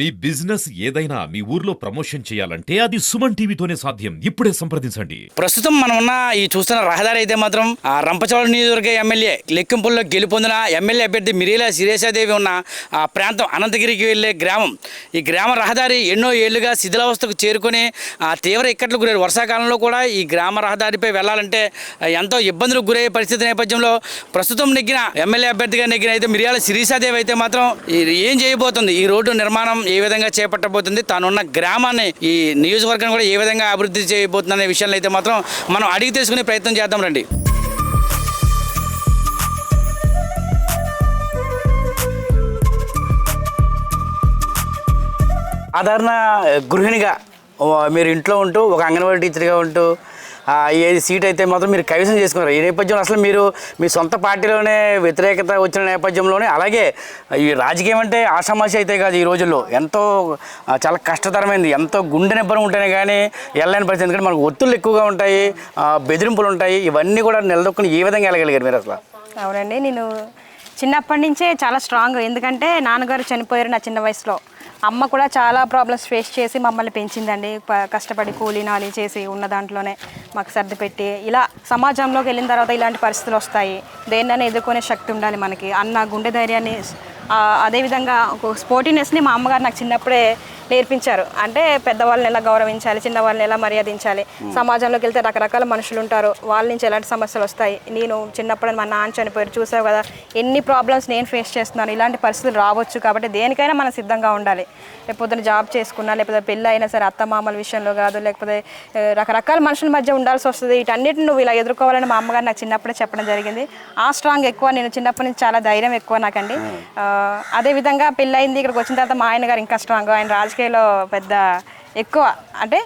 మీ business ఏదైనా మీ ఊర్లో promotion చేయాలంటే అది సుమన్ టీవీతోనే సాధ్యం. ఇప్పుడే సంప్రదించండి. ప్రస్తుతం మనం ఉన్న ఈ చూస్తున్న రహదారి అయితే మాత్రం రంపచోడవరం నియోజకవర్గ ఎమ్మెల్యే లెక్కింపుల్లో గెలుపొందిన ఎమ్మెల్యే అభ్యర్థి మిరీల శిరీషాదేవి ఉన్న ఆ ప్రాంతం అనంతగిరికి వెళ్లే గ్రామం. ఈ గ్రామ రహదారి ఎన్నో ఏళ్లుగా శిథిలావస్థకు చేరుకుని తీవ్ర ఇక్కట్లకు గురయ్యారు. వర్షాకాలంలో కూడా ఈ గ్రామ రహదారిపై వెళ్లాలంటే ఎంతో ఇబ్బందులకు గురయ్యే పరిస్థితి నేపథ్యంలో ప్రస్తుతం నెగ్గిన ఎమ్మెల్యే అభ్యర్థిగా నెగ్గిన అయితే మిరీల శిరీషాదేవి అయితే మాత్రం ఏం చేయబోతుంది, ఈ రోడ్డు నిర్మాణం ఏ విధంగా చేపట్టబోతుంది, తానున్న గ్రామాన్ని ఈ నియోజకవర్గాన్ని కూడా ఏ విధంగా అభివృద్ధి చేయబోతుంది అనే విషయాన్ని అయితే మాత్రం మనం అడిగి తెలుసుకునే ప్రయత్నం చేద్దాం రండి. సాధారణ గృహిణిగా మీరు ఇంట్లో ఉంటూ ఒక అంగన్వాడీ టీచర్గా ఉంటూ ఏ సీట్ అయితే మాత్రం మీరు కైవసం చేసుకున్నారు. ఈ నేపథ్యంలో అసలు మీరు మీ సొంత పార్టీలోనే వ్యతిరేకత వచ్చిన నేపథ్యంలోనే అలాగే ఈ రాజకీయం అంటే ఆషామాషి అయితే కాదు. ఈ రోజుల్లో ఎంతో చాలా కష్టతరమైంది, ఎంతో గుండె నిబ్బరం ఉంటేనే కానీ వెళ్ళలేని పరిస్థితి. ఎందుకంటే మనకు ఒత్తులు ఎక్కువగా ఉంటాయి, బెదిరింపులు ఉంటాయి. ఇవన్నీ కూడా నిలదొక్కుని ఏ విధంగా వెళ్ళగలిగారు మీరు అసలు? అవునండి, నేను చిన్నప్పటి నుంచే చాలా స్ట్రాంగ్. ఎందుకంటే నాన్నగారు చనిపోయారు నా చిన్న వయసులో. అమ్మ కూడా చాలా ప్రాబ్లమ్స్ ఫేస్ చేసి మమ్మల్ని పెంచిందండి. కష్టపడి కూలీ నాలి చేసి ఉన్న దాంట్లోనే మాకు సర్ది పెట్టి, ఇలా సమాజంలోకి వెళ్ళిన తర్వాత ఇలాంటి పరిస్థితులు వస్తాయి. దేన్నైనా ఎదుర్కొనే శక్తి ఉండాలి మనకి అన్న గుండె ధైర్యాన్ని, అదేవిధంగా ఒక స్పోర్టినెస్ని మా అమ్మగారు నాకు చిన్నప్పుడే నేర్పించారు. అంటే పెద్దవాళ్ళని ఎలా గౌరవించాలి, చిన్నవాళ్ళని ఎలా మర్యాదించాలి, సమాజంలోకి వెళ్తే రకరకాల మనుషులు ఉంటారు, వాళ్ళ నుంచి ఎలాంటి సమస్యలు వస్తాయి. నేను చిన్నప్పుడు మా నాన్న చనిపోయారు, చూసావు కదా ఎన్ని ప్రాబ్లమ్స్ నేను ఫేస్ చేస్తున్నాను. ఇలాంటి పరిస్థితులు రావచ్చు కాబట్టి దేనికైనా మనం సిద్ధంగా ఉండాలి. లేకపోతే జాబ్ చేసుకున్నా, లేకపోతే పెళ్ళి అయినా సరే అత్తమామల విషయంలో కాదు, లేకపోతే రకరకాల మనుషుల మధ్య ఉండాల్సి వస్తుంది. వీటన్నిటిని నువ్వు ఇలా ఎదుర్కోవాలని మా అమ్మగారు నాకు చిన్నప్పుడే చెప్పడం జరిగింది. ఆ స్ట్రాంగ్ ఎక్కువ, నేను చిన్నప్పటి నుంచి చాలా ధైర్యం ఎక్కువ నాకండి. అదేవిధంగా పెళ్ళయింది, ఇక్కడికి వచ్చిన తర్వాత మా ఆయన గారు ఇంకా స్ట్రాంగ్. ఆయన రాజకీయాల్లో పెద్ద ఎక్కువ, అంటే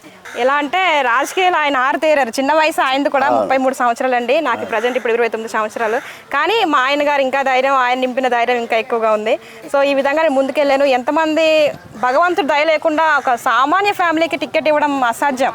ఎలా అంటే రాజకీయాలు ఆయన ఆరుతేరారు. చిన్న వయసు ఆయనది కూడా 33 సంవత్సరాలు అండి, నాకు ప్రజెంట్ ఇప్పుడు 29 సంవత్సరాలు. కానీ మా ఆయన గారు ఇంకా ధైర్యం, ఆయన నింపిన ధైర్యం ఇంకా ఎక్కువగా ఉంది. సో ఈ విధంగా నేను ముందుకెళ్ళాను. ఎంతమంది భగవంతుడు దయ లేకుండా ఒక సామాన్య ఫ్యామిలీకి టికెట్ ఇవ్వడం అసాధ్యం.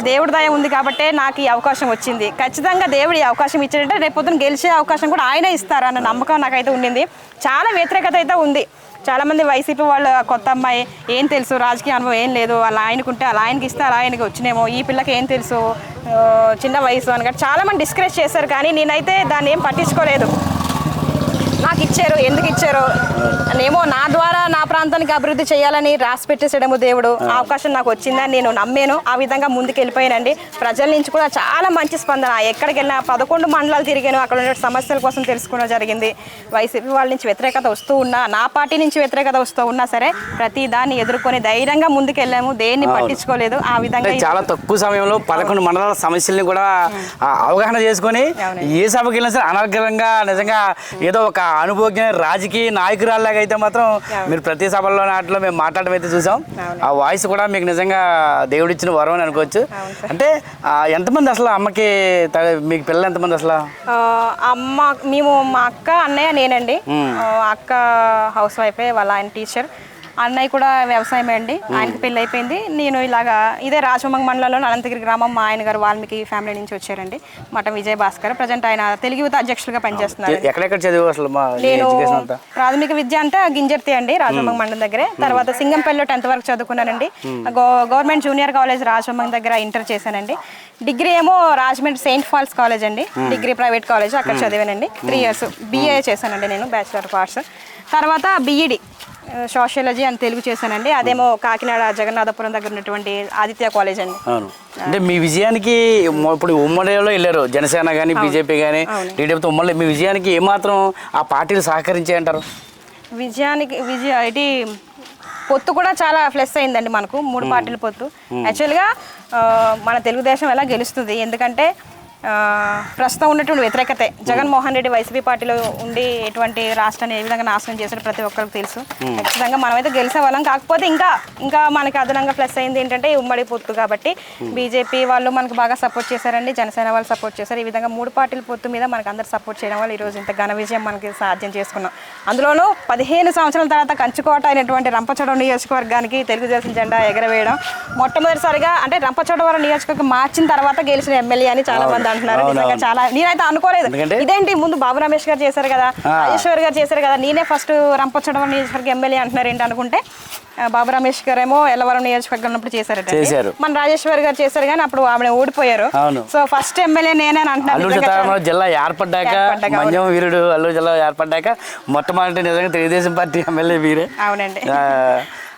దేవుడి దయ ఉంది కాబట్టే నాకు ఈ అవకాశం వచ్చింది. ఖచ్చితంగా దేవుడు ఈ అవకాశం ఇచ్చాడంటే రేపు పొద్దున గెలిచే అవకాశం కూడా ఆయనే ఇస్తారన్న నమ్మకం నాకైతే ఉండింది. చాలా వ్యతిరేకత అయితే ఉంది. చాలామంది వైసీపీ వాళ్ళు కొత్త అమ్మాయి, ఏం తెలుసు, రాజకీయ అనుభవం ఏం లేదు, అలా ఆయనకుంటే అలా ఆయనకి ఇస్తే అలా ఆయనకి వచ్చినేమో, ఈ పిల్లకి ఏం తెలుసు, చిన్న వయసు అని చాలామంది డిస్కరేజ్ చేశారు. కానీ నేనైతే దాన్ని ఏం పట్టించుకోలేదు. నాకు ఇచ్చారు, ఎందుకు ఇచ్చారో ఏమో, నా ద్వారా నా ప్రాంతానికి అభివృద్ధి చేయాలని రాసి పెట్టేసేయడము దేవుడు. ఆ అవకాశం నాకు వచ్చిందని నేను నమ్మాను. ఆ విధంగా ముందుకు వెళ్ళిపోయానండి. ప్రజల నుంచి కూడా చాలా మంచి స్పందన. ఎక్కడికి వెళ్ళినా 11 మండలాలు తిరిగాను, అక్కడ ఉన్న సమస్యల కోసం తెలుసుకోవడం జరిగింది. వైసీపీ వాళ్ళ నుంచి వ్యతిరేకత వస్తూ ఉన్నా, నా పార్టీ నుంచి వ్యతిరేకత వస్తూ ఉన్నా సరే ప్రతి దాన్ని ఎదుర్కొని ధైర్యంగా ముందుకు వెళ్ళాము. దేన్ని పట్టించుకోలేదు. ఆ విధంగా చాలా తక్కువ సమయంలో 11 మండలాల సమస్యల్ని కూడా అవగాహన చేసుకొని ఏ సభకి వెళ్ళినా సరే అనర్గళంగా నిజంగా ఏదో ఒక అనుభవజ్ఞ రాజకీయ నాయకురాల్లాగా అయితే మాత్రం మీరు ప్రతి సభల్లో నాటిలో మేము మాట్లాడడం అయితే చూసాం. ఆ వాయిస్ కూడా మీకు నిజంగా దేవుడిచ్చిన వరం అని అనుకోవచ్చు. అంటే ఎంతమంది అసలు అమ్మకి, మీకు పిల్లలు ఎంతమంది అసలు? అమ్మ మేము మా అక్క, అన్నయ్య, నేనండి. అక్క హౌస్ వైఫే, వాళ్ళ ఆయన టీచర్. అన్నయ్య కూడా వ్యవసాయమే అండి, ఆయనకి పెళ్ళి అయిపోయింది. నేను ఇలాగా ఇదే రాజమంగ మండలంలో అనంతగిరి గ్రామం. మా ఆయన గారు వాల్మీకి ఫ్యామిలీ నుంచి వచ్చారండి, మఠం విజయ భాస్కర్. ప్రజెంట్ ఆయన తెలుగు యువత అధ్యక్షులుగా పనిచేస్తున్నారు. నేను ప్రాథమిక విద్య అంటే గింజర్తి అండి, రాజమంగ మండలం దగ్గరే. తర్వాత సింగంపల్లిలో 10th వరకు చదువుకున్నానండి. గవర్నమెంట్ జూనియర్ కాలేజ్ రాజమంగ దగ్గర ఇంటర్ చేశానండి. డిగ్రీ ఏమో రాజమండ్రి సెయింట్ ఫాల్స్ కాలేజ్ అండి, డిగ్రీ ప్రైవేట్ కాలేజ్, అక్కడ చదివానండి. 3 years BA చేశానండి నేను, బ్యాచిలర్ ఆఫ్ ఆర్ట్స్. తర్వాత BEd సోషియాలజీ అని తెలుగు చేశానండి. అదేమో కాకినాడ జగన్నాథపురం దగ్గర ఉన్నటువంటి ఆదిత్య కాలేజ్ అండి. అంటే మీ విజయానికి ఇప్పుడు ఉమ్మడిలో వెళ్ళారు, జనసేన కానీ బీజేపీ కానీ టీడీపీతో ఉమ్మడి, మీ విజయానికి ఏమాత్రం ఆ పార్టీలు సహకరించాయంటారు? విజయానికి ఇది పొత్తు కూడా చాలా ప్లస్ అయిందండి మనకు, 3 పార్టీల పొత్తు. యాక్చువల్గా మన తెలుగుదేశం ఎలా గెలుస్తుంది, ఎందుకంటే ప్రస్తుతం ఉన్నటువంటి వ్యతిరేకతే. జగన్మోహన్ రెడ్డి వైసీపీ పార్టీలో ఉండి ఎటువంటి రాష్ట్రాన్ని ఏ విధంగా నాశనం చేశారో ప్రతి ఒక్కరికి తెలుసు. ఖచ్చితంగా మనమైతే గెలిచే వాళ్ళం. కాకపోతే ఇంకా మనకి అదనంగా ప్లస్ అయింది ఏంటంటే ఉమ్మడి పొత్తు కాబట్టి బీజేపీ వాళ్ళు మనకు బాగా సపోర్ట్ చేశారండి, జనసేన వాళ్ళు సపోర్ట్ చేశారు. ఈ విధంగా 3 పార్టీల పొత్తు మీద మనకు అందరు సపోర్ట్ చేయడం వల్ల ఈరోజు ఇంత ఘన విజయం మనకి సాధ్యం చేసుకున్నాం. అందులోనూ 15 సంవత్సరాల తర్వాత కంచుకోట అయినటువంటి రంపచోడవరం నియోజకవర్గానికి తెలుగుదేశం జెండా ఎగరవేయడం మొట్టమొదటిసారిగా అంటే రంపచోడవరం నియోజకవర్గం మార్చిన తర్వాత గెలిచిన ఎమ్మెల్యే అని చాలా మంది అంటున్నారు. నిజంగా చాలా నేనైతే అనుకోలేదు. ఇదేంటి ముందు బాబు రమేష్ గారు చేశారు కదా, రాజేశ్వర్ గారు చేశారు కదా, నేనే ఫస్ట్ రంపచోడవరం నియోజకవర్గం ఎమ్మెల్యే అంటున్నారు ఏంటి అనుకుంటే బాబు రమేష్ గారు ఏమో ఎల్లవరం నియోజకవర్గం ఉన్నప్పుడు చేశారట. మన రాజేశ్వర్ గారు చేశారు కానీ అప్పుడు ఆమె ఓడిపోయారు. సో ఫస్ట్ ఎమ్మెల్యే నేనే అంటున్నాను. జిల్లా ఏర్పడ్డాక మంజం వీరుడు అల్లూరు జిల్లా ఏర్పడ్డాక మొట్టమొదటి నిజంగా తెలుగుదేశం పార్టీ ఎమ్మెల్యే వీరే. అవునండి.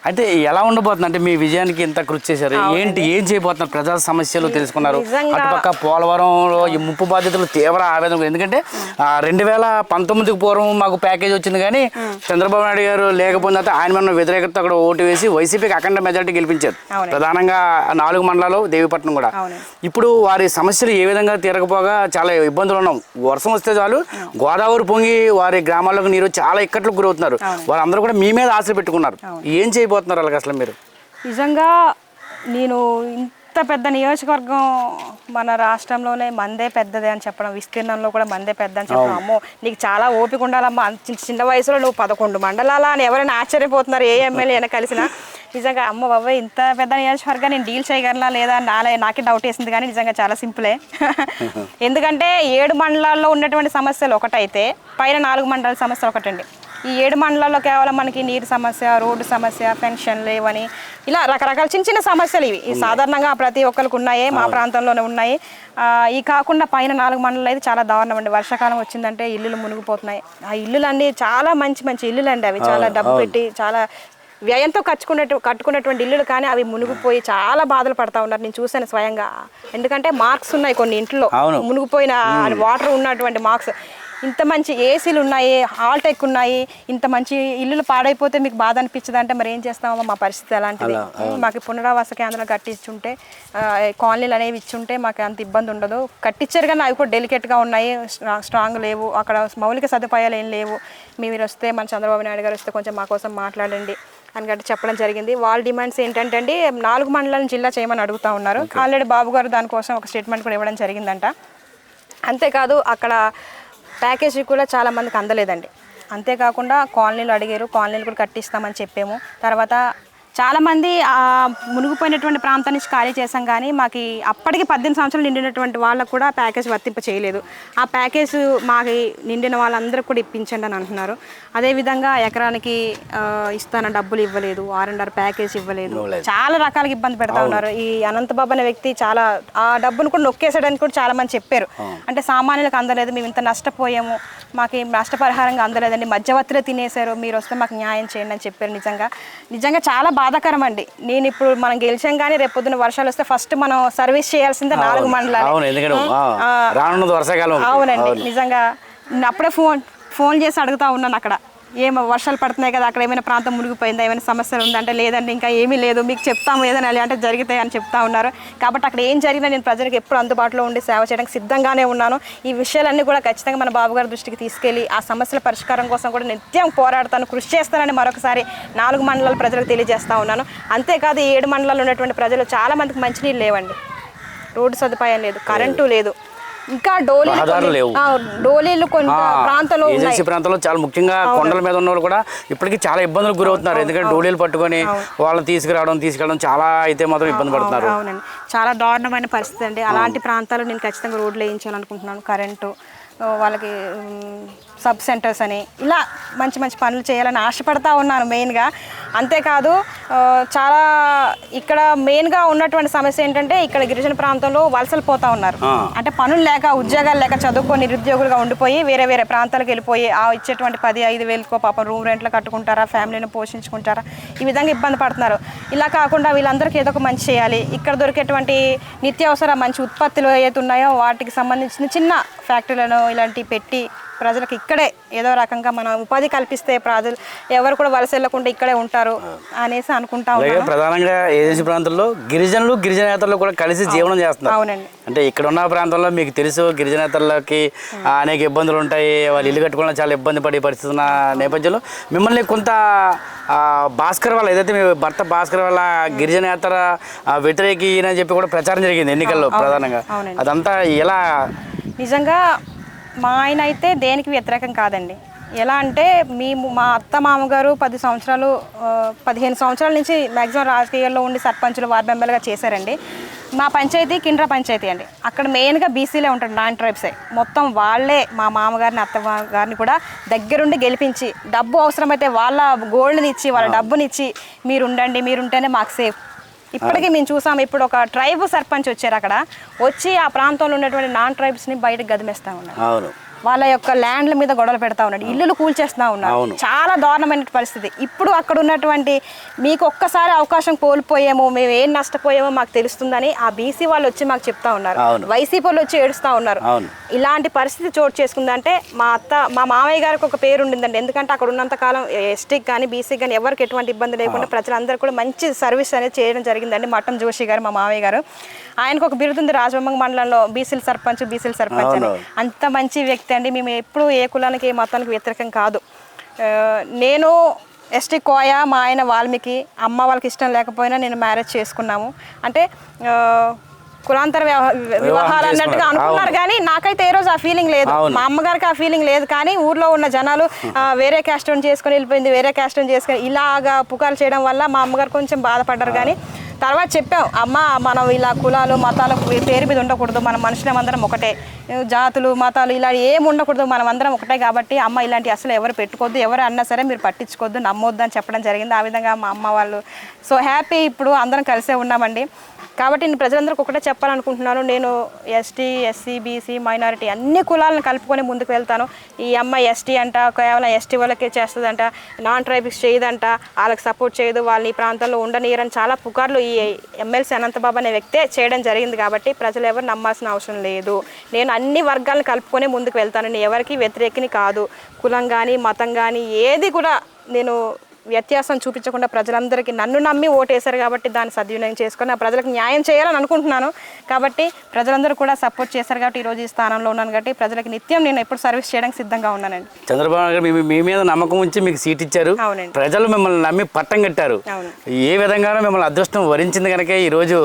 అంటే ఎలా ఉండబోతుంది అంటే మీ విజయానికి ఇంత కృషి చేశారు, ఏంటి ఏం చేయబోతున్నారు, ప్రజా సమస్యలు తెలుసుకున్నారు, అటుపక్క పోలవరంలో ఈ ముప్పు బాధ్యతలు తీవ్ర ఆవేదన. ఎందుకంటే 2019కి పూర్వం మాకు ప్యాకేజ్ వచ్చింది కానీ చంద్రబాబు నాయుడు గారు లేకపోతే ఆయన మన వ్యతిరేకత అక్కడ ఓటు వేసి వైసీపీకి అఖండ మెజార్టీ గెలిపించారు, ప్రధానంగా 4 మండలాలు దేవీపట్నం కూడా. ఇప్పుడు వారి సమస్యలు ఏ విధంగా తీరకపోగా చాలా ఇబ్బందులు ఉన్నాం. వర్షం వస్తే చాలు గోదావరి పొంగి వారి గ్రామాలకు నీరు చాలా ఇక్కట్లకు గురవుతున్నారు. వారందరూ కూడా మీ మీద ఆశలు పెట్టుకున్నారు. ఏం చేయబోతున్నారు అలాగే అసలు మీరు? నిజంగా నేను ఇంత పెద్ద నియోజకవర్గం మన రాష్ట్రంలోనే మందే పెద్దదే అని చెప్పడం, విస్తీర్ణంలో కూడా మందే పెద్ద అని చెప్పడం, అమ్మో నీకు చాలా ఓపిక ఉండాలమ్మా, చిన్న వయసులో నువ్వు 11 మండలాల అని ఎవరైనా ఆశ్చర్యపోతున్నారు ఏ ఎమ్మెల్యే అయినా కలిసినా. నిజంగా అమ్మ బాబాయ్ ఇంత పెద్ద నియోజకవర్గం నేను డీల్ చేయగలనా లేదా నాకే డౌట్ వేసింది. కానీ నిజంగా చాలా సింపులే. ఎందుకంటే 7 మండలాల్లో ఉన్నటువంటి సమస్యలు ఒకటైతే పైన 4 మండలాల సమస్య ఒకటండి. ఈ 7 మండలాల్లో కేవలం మనకి నీరు సమస్య, రోడ్డు సమస్య, పెన్షన్ లేవని ఇలా రకరకాల చిన్న చిన్న సమస్యలు ఇవి సాధారణంగా ప్రతి ఒక్కరికి ఉన్నాయి, మా ప్రాంతంలోనే ఉన్నాయి. ఈ కాకుండా పైన 4 మండలాలు అయితే చాలా దారుణం అండి. వర్షాకాలం వచ్చిందంటే ఇల్లులు మునిగిపోతున్నాయి. ఆ ఇల్లులు అన్నీ చాలా మంచి మంచి ఇల్లులు అండి. అవి చాలా డబ్బు పెట్టి చాలా వ్యయంతో కట్టుకున్నటువంటి ఇల్లులు కానీ అవి మునిగిపోయి చాలా బాధలు పడతా ఉన్నారు. నేను చూశాను స్వయంగా. ఎందుకంటే మార్క్స్ ఉన్నాయి కొన్ని ఇంట్లో మునిగిపోయిన వాటర్ ఉన్నటువంటి మార్క్స్. ఇంత మంచి ఏసీలు ఉన్నాయి, హాల్టెక్ ఉన్నాయి, ఇంత మంచి ఇల్లులు పాడైపోతే మీకు బాధ అనిపించదు అంటే మరి ఏం చేస్తామో మా పరిస్థితి అలాంటిది. మాకు పునరావాస కేంద్రాలు కట్టించుంటే కాలనీలు అనేవి ఇచ్చుంటే మాకు అంత ఇబ్బంది ఉండదు. కట్టించారు కానీ అవి కూడా డెలికేట్గా ఉన్నాయి, స్ట్రాంగ్ లేవు, అక్కడ మౌలిక సదుపాయాలు ఏం లేవు. మీరు వస్తే మన చంద్రబాబు నాయుడు గారు వస్తే కొంచెం మా కోసం మాట్లాడండి అని గట్టి చెప్పడం జరిగింది. వాళ్ళ డిమాండ్స్ ఏంటంటే అండి 4 మండలాలను జిల్లా చేయమని అడుగుతూ ఉన్నారు. ఆల్రెడీ బాబు గారు దానికోసం ఒక స్టేట్మెంట్ కూడా ఇవ్వడం జరిగిందంట. అంతేకాదు అక్కడ ప్యాకేజీ కూడా చాలా మందికి అందలేదండి. అంతేకాకుండా కాలనీలు అడిగారు, కాలనీలు కూడా కట్టిస్తామని చెప్పాము. తర్వాత చాలామంది మునిగిపోయినటువంటి ప్రాంతం నుంచి ఖాళీ చేసాం కానీ మాకు అప్పటికి 18 సంవత్సరాలు నిండినటువంటి వాళ్ళకు కూడా ప్యాకేజ్ వర్తింప చేయలేదు. ఆ ప్యాకేజ్ మాకు నిండిన వాళ్ళందరూ కూడా ఇప్పించండి అని అంటున్నారు. అదేవిధంగా ఎకరానికి ఇస్తాన డబ్బులు ఇవ్వలేదు, R&R ప్యాకేజ్ ఇవ్వలేదు, చాలా రకాలుగా ఇబ్బంది పెడతా ఉన్నారు. ఈ అనంతబాబు అనే వ్యక్తి చాలా ఆ డబ్బును కూడా నొక్కేసాడని కూడా చాలా మంది చెప్పారు. అంటే సామాన్యులకు అందలేదు, మేము ఇంత నష్టపోయాము, మాకు నష్టపరిహారంగా అందలేదండి, మధ్యవర్తులే తినేశారు, మీరు వస్తే మాకు న్యాయం చేయండి అని చెప్పారు. నిజంగా చాలా బాధాకరం అండి. నేను ఇప్పుడు మనం గెలిచాం కానీ రేపొద్దున వర్షాలు వస్తే ఫస్ట్ మనం సర్వీస్ చేయాల్సిందే 4 మండలాలు. అవునండి. నిజంగా అప్పుడే ఫోన్ చేసి అడుగుతా ఉన్నాను అక్కడ ఏమో వర్షాలు పడుతున్నాయి కదా, అక్కడ ఏమైనా ప్రాంతం మునిగిపోయిందా, ఏమైనా సమస్యలు ఉందంటే లేదండి ఇంకా ఏమీ లేదు, మీకు చెప్తాము ఏదైనా అంటే జరుగుతాయి అని చెప్తా ఉన్నారు. కాబట్టి అక్కడ ఏం జరిగినా నేను ప్రజలకు ఎప్పుడు అందుబాటులో ఉండి సేవ చేయడానికి సిద్ధంగానే ఉన్నాను. ఈ విషయాలన్నీ కూడా ఖచ్చితంగా మన బాబు గారి దృష్టికి తీసుకెళ్ళి ఆ సమస్యల పరిష్కారం కోసం కూడా నిత్యం పోరాడతాను, కృషి చేస్తానని మరొకసారి 4 మండలాల ప్రజలకు తెలియజేస్తా ఉన్నాను. అంతేకాదు 7 మండలాలు ఉన్నటువంటి ప్రజలు చాలా మందికి మంచినీళ్ళు లేవండి, రోడ్డు సదుపాయం లేదు, కరెంటు లేదు, ఇంకా డోలీలు కొన్ని ప్రాంతాల్లో ఏజెన్సీ ప్రాంతాల్లో చాలా ముఖ్యంగా కొండల మీద ఉన్న వాళ్ళు కూడా ఇప్పటికీ చాలా ఇబ్బందులు గురవుతున్నారు. ఎందుకంటే డోలీలు పట్టుకొని వాళ్ళని తీసుకెళ్ళడం చాలా అయితే మాత్రం ఇబ్బంది పడుతున్నారు. అవునండి, చాలా దారుణమైన పరిస్థితి అండి. అలాంటి ప్రాంతాలు నేను ఖచ్చితంగా రోడ్లు వేయించాలనుకుంటున్నాను. కరెంటు వాళ్ళకి సబ్ సెంటర్స్ అని ఇలా మంచి మంచి పనులు చేయాలని ఆశపడతా ఉన్నాను మెయిన్గా. అంతేకాదు చాలా ఇక్కడ మెయిన్గా ఉన్నటువంటి సమస్య ఏంటంటే ఇక్కడ గిరిజన ప్రాంతంలో వలసలు పోతా ఉన్నారు. అంటే పనులు లేక, ఉద్యోగాలు లేక, చదువుకొని నిరుద్యోగులుగా ఉండిపోయి వేరే వేరే ప్రాంతాలకు వెళ్ళిపోయి ఆ ఇచ్చేటువంటి 10-5 వేలకో పాపం రూమ్ రెంట్లు కట్టుకుంటారా, ఫ్యామిలీని పోషించుకుంటారా, ఈ విధంగా ఇబ్బంది పడుతున్నారు. ఇలా కాకుండా వీళ్ళందరికీ ఏదో ఒక మంచి చేయాలి. ఇక్కడ దొరికేటువంటి నిత్యావసర మంచి ఉత్పత్తులు ఏదైతే ఉన్నాయో వాటికి సంబంధించిన చిన్న ఫ్యాక్టరీలను ఇలాంటివి పెట్టి ప్రజలకు ఇక్కడే ఏదో రకంగా మనం ఉపాధి కల్పిస్తే ప్రజలు ఎవరు కూడా వలస వెళ్లకుండా ఇక్కడే ఉంటారు అనేసి అనుకుంటా ఉన్నాను. ప్రధానంగా ఏజెన్సీ ప్రాంతంలో గిరిజనులు గిరిజనేతలు కూడా కలిసి జీవనం చేస్తున్నారు. అవునండి. అంటే ఇక్కడ ఉన్న ప్రాంతంలో మీకు తెలుసు గిరిజనేతలకి అనేక ఇబ్బందులు ఉంటాయి, వాళ్ళు ఇల్లు కట్టుకోవడం చాలా ఇబ్బంది పడే పరిస్థితి ఉన్న నేపథ్యంలో మిమ్మల్ని కొంత భాస్కర్ వాళ్ళ ఏదైతే మీ భర్త భాస్కర్ వాళ్ళ గిరిజనేతర వ్యతిరేకి అని చెప్పి కూడా ప్రచారం జరిగింది ఎన్నికల్లో ప్రధానంగా. అదంతా ఎలా? నిజంగా మా ఆయన అయితే దేనికి వ్యతిరేకం కాదండి. ఎలా అంటే మా అత్త మామగారు 10 సంవత్సరాలు 15 సంవత్సరాల నుంచి మ్యాక్సిమం రాజకీయాల్లో ఉండి సర్పంచులు వార్డు మెంబర్గా చేశారండి. మా పంచాయతీ కిండ్రా పంచాయతీ అండి. అక్కడ మెయిన్గా బీసీలే ఉంటారు, 9 ట్రైబ్సే. మొత్తం వాళ్ళే మా మామగారిని అత్తగారిని కూడా దగ్గరుండి గెలిపించి డబ్బు అవసరమైతే వాళ్ళ గోల్డ్ని ఇచ్చి వాళ్ళ డబ్బునిచ్చి మీరు ఉండండి, మీరు ఉంటేనే మాకు సేఫ్. ఇప్పటికీ మేము చూసాము. ఇప్పుడు ఒక ట్రైబ్ సర్పంచ్ వచ్చారు, అక్కడ వచ్చి ఆ ప్రాంతంలో ఉన్నటువంటి నాన్ ట్రైబ్స్ని బయటకు గదిమేస్తా ఉన్నారు. వాళ్ళ యొక్క ల్యాండ్ల మీద గొడవలు పెడతా ఉన్నాడు, ఇల్లులు కూల్చేస్తా ఉన్నారు. చాలా దారుణమైన పరిస్థితి. ఇప్పుడు అక్కడ ఉన్నటువంటి మీకు ఒక్కసారి అవకాశం కోల్పోయామో, మేము ఏం నష్టపోయామో మాకు తెలుస్తుందని ఆ బీసీ వాళ్ళు వచ్చి మాకు చెప్తా ఉన్నారు. వైసీపీ వాళ్ళు వచ్చి ఏడుస్తూ ఉన్నారు. ఇలాంటి పరిస్థితి చోటు చేసుకుందంటే మా మామయ్య గారికి ఒక పేరు ఉండిందండి. ఎందుకంటే అక్కడ ఉన్నంత కాలం ఎస్టీకి కానీ బీసీకి కానీ ఎవరికి ఎటువంటి ఇబ్బంది లేకుండా ప్రజలందరూ కూడా మంచి సర్వీస్ అనేది చేయడం జరిగిందండి. మట్టం జోషి గారు మా మామయ్య గారు, ఆయనకు ఒక బిరుదుంది రాజమంగ మండలంలో బీసీల సర్పంచ్ అని. అంత మంచి వ్యక్తి అండి. మేము ఎప్పుడు ఏ కులానికి ఏ మతానికి వ్యతిరేకం కాదు. నేను ఎస్టీ కోయ, మా ఆయన వాల్మీకి, అమ్మ వాళ్ళకి ఇష్టం లేకపోయినా నేను మ్యారేజ్ చేసుకున్నాము. అంటే కులాంతర వివాహాలు అన్నట్టుగా అనుకున్నారు, కానీ నాకైతే ఏ రోజు ఆ ఫీలింగ్ లేదు. మా అమ్మగారికి ఆ ఫీలింగ్ లేదు. కానీ ఊర్లో ఉన్న జనాలు వేరే క్యాస్ట్ చేసుకొని వెళ్ళిపోయింది, వేరే క్యాస్ట్ చేసుకొని ఇలాగా పుకాలు చేయడం వల్ల మా అమ్మగారు కొంచెం బాధపడ్డారు. కానీ తర్వాత చెప్పాం, అమ్మ మనం ఇలా కులాలు మతాల పేరు మీద ఉండకూడదు, మన మనుషులమందరం ఒకటే, జాతులు మతాలు ఇలా ఏమి ఉండకూడదు, మనం అందరం ఒకటే. కాబట్టి అమ్మ ఇలాంటి అసలు ఎవరు పెట్టుకోవద్దు, ఎవరు అన్నా సరే మీరు పట్టించుకోవద్దు, నమ్మొద్దు అని చెప్పడం జరిగింది. ఆ విధంగా మా అమ్మ వాళ్ళు సో హ్యాపీ. ఇప్పుడు అందరం కలిసే ఉన్నామండి. కాబట్టి నేను ప్రజలందరికీ ఒకటే చెప్పాలనుకుంటున్నాను, నేను ఎస్టీ, ఎస్సీ, బీసీ, మైనారిటీ అన్ని కులాలను కలుపుకొని ముందుకు వెళ్తాను. ఈ అమ్మాయి ఎస్టీ అంట, కేవలం ఎస్టీ వాళ్ళకే చేస్తుందంట, నాన్ ట్రైబిక్స్ చేయదంట, వాళ్ళకి సపోర్ట్ చేయదు, వాళ్ళని ఈ ప్రాంతంలో ఉండనీయరని చాలా పుకార్లు ఈ ఎమ్మెల్సీ అనంతబాబు అనే వ్యక్తే చేయడం జరిగింది. కాబట్టి ప్రజలు ఎవరు నమ్మాల్సిన అవసరం లేదు. నేను అన్ని వర్గాలను కలుపుకొని ముందుకు వెళ్తాను. నేను ఎవరికి వ్యతిరేకిని కాదు. కులం కానీ మతం కానీ ఏది కూడా నేను వ్యత్యాసం చూపించకుండా ప్రజలందరికీ నన్ను నమ్మి ఓటేశారు కాబట్టి దాన్ని సద్వినియోగం చేసుకొని ఆ ప్రజలకు న్యాయం చేయాలని అనుకుంటున్నాను. కాబట్టి ప్రజలందరూ కూడా సపోర్ట్ చేశారు కాబట్టి ఈరోజు ఈ స్థానంలో ఉన్నాను. కాబట్టి ప్రజలకు నిత్యం నేను ఎప్పుడు సర్వీస్ చేయడానికి సిద్ధంగా ఉన్నానండి. చంద్రబాబు నాయుడు గారు మీ మీద నమ్మకం ఉంచి మీకు సీట్ ఇచ్చారు. ప్రజలు మిమ్మల్ని నమ్మి పట్టం కట్టారు. ఏ విధంగానో మిమ్మల్ని అదృష్టం వరించింది కనుక ఈరోజు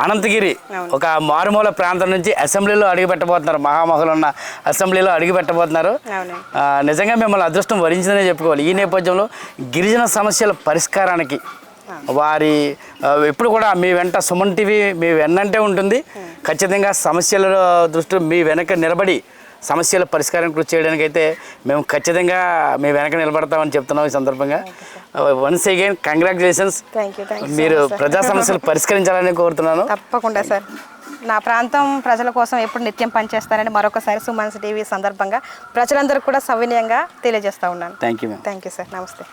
అనంతగిరి ఒక మారుమూల ప్రాంతం నుంచి అసెంబ్లీలో అడుగు పెట్టబోతున్నారు. మహామహులు ఉన్న అసెంబ్లీలో అడుగు పెట్టబోతున్నారు. నిజంగా మిమ్మల్ని అదృష్టం వరించిందనే చెప్పుకోవాలి. ఈ నేపథ్యంలో గిరిజన సమస్యల పరిష్కారానికి వారి ఎప్పుడు కూడా మీ వెంట సుమన్ టీవీ మీ వెన్నంటే ఉంటుంది. ఖచ్చితంగా సమస్యల దృష్టి మీ వెనక నిలబడి సమస్యల పరిష్కారం కృషి చేయడానికి అయితే మేము ఖచ్చితంగా మీ వెనక నిలబడతామని చెప్తున్నాం. ఈ సందర్భంగా వన్స్ అగైన్ కంగ్రాచులేషన్స్. మీరు ప్రజా సమస్యలు పరిష్కరించాలని కోరుతున్నాను. తప్పకుండా సార్, నా ప్రాంతం ప్రజల కోసం ఎప్పుడు నిత్యం పనిచేస్తానని మరొకసారి సుమన్ టీవీ సందర్భంగా ప్రజలందరూ కూడా సవినయంగా తెలియజేస్తూ ఉన్నాను. Thank you sir. నమస్తే.